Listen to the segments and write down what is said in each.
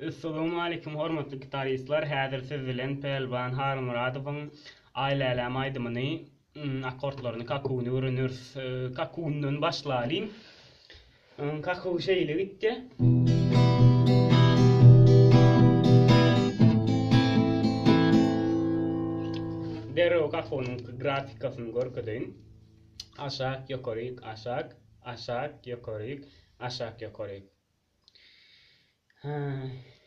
Assalamu alaykum hormatly gitaristlar. Häzir siz bilen Pelban Harun Muradowyň aýlälä maýdymyny akkordlaryny kakuny öğreniriz. Kakundan başlaýyn. Kaku şeýle gitdi. Dero kakunyň grafikasyny görkezýän. Aşak, ýokaryk, aşak, aşak, ýokaryk, aşak, ýokaryk.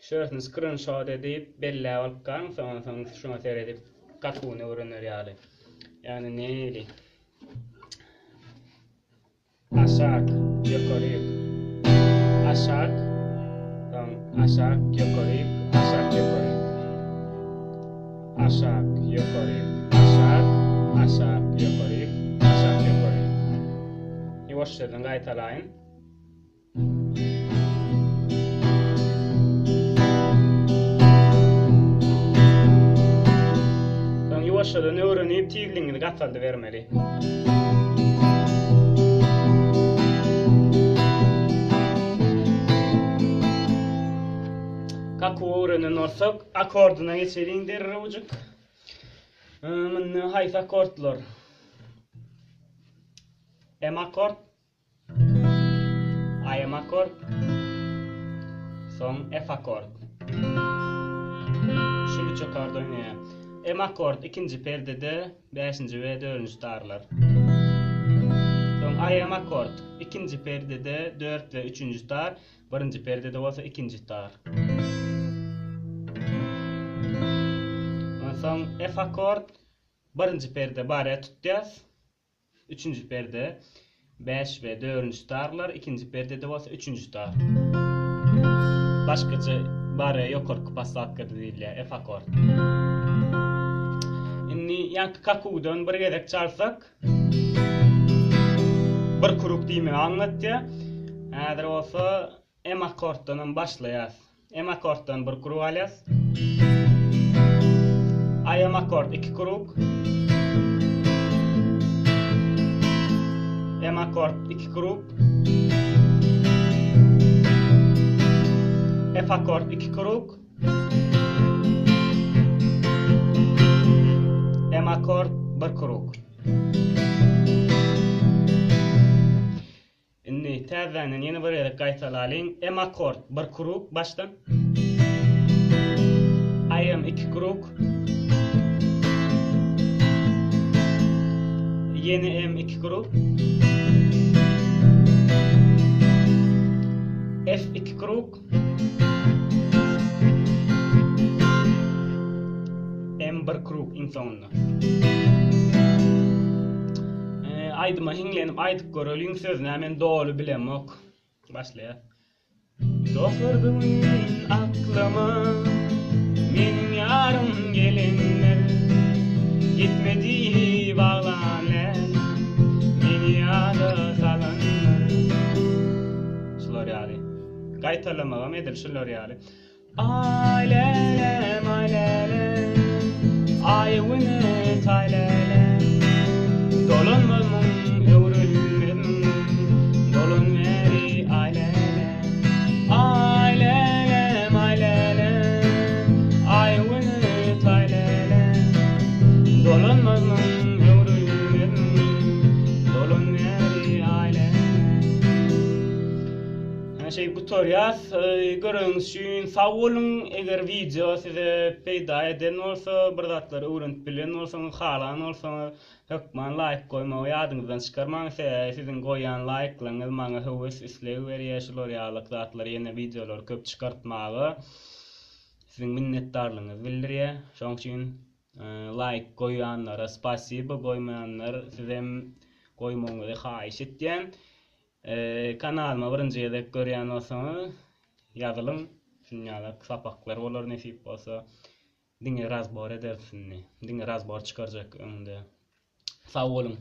Şöyle screenshot edip belli alkan sonra şuna seyredip kakuny öğrenir yani. Yani neydi? Aşak, yukarı, aşak, aşak, yukarı, aşak, yukarı, aşak, yukarı, aşak, aşak, yukarı, aşak, yukarı. Yavaşçadan gaytalayın. Yavaşçadan öğrenip tigliğini gataldı vermeli. Kaku öğrenen olsak akorduna geçelim derrewjik. Menne haýsy akordlar? M akord, I akord, son F akord. Şu üç akord oynayalım. M akord ikinci perdede 5-nji we 4-nji tarlar. Son I akord ikinci perdede 4 ve 3-nji tar, birinji perdede bolsa ikinji tar. Son F akord birinji perde bare tutýas, 3-nji perde 5 ve 4-nji tarlar, ikinji perdede bolsa 3-nji tar. Başgaça bare ýokarky passatga diýilýär F akord. Ýa-ni kakudan bir gezek çalsak bir kuruk diýmeni anlatdy. Häzir bolsa M akorddan başlaýas. M akorddan bir kuruk alýas. I akord 2 kuruk. M akord 2 kuruk. F akord 2 kuruk. M akord 1 kuruk. Inni täzänen ýene bir ýere gaýtalalyn. M akord 1 kuruk başdan. I 2 kuruk. Yeni M 2 kuruk. F 2 kuruk. M 1 kuruk insonunda. Aydyma hiňlenip aýdyp göreliň sözüni hemen dolu bilemok. Başlaýar. Dokurdu aklyma meniň ýarym gelenler, gitmedi baglanlar, meni ýada salanlar. Şular ýaly. Gaýtalamagam edil şular ýaly. Aylelem, aylelem, aýwyny taýlelem, dolanmazmyň öwrülmem, dolan meri aylelem, aylelem, aylelem, aýwyny taýlelem, dolanmazmyň öwrülmem, dolan meri aylelem. Şey tutorial görüňiz üçin sag bolun. Eger video size peýda eden bolsa, bir zatlary öwrenip bilen bolsaňyz, halan bolsaňyz, hökmen like goýmagy ýadyňyzdan çykarmaň. Sizin goýan like'laryňyz maňa höwes isleg berýär. Şular ýaly zatlary ýene videolar köp çykartmagy siziň minnetdarlygyňyzy bildirýär. Şoň üçin like goýanlara spasiba, goýmaýanlar sizem goýmagyňyzy haýyş etýän. Kanalyma birinji ýerde görýän bolsaňyz ýazylyň. Şunňaly sapaklar bolar nesip bolsa diňe razbor edersinni. Diňe razbor çykarjak öňünde. Sag bolun.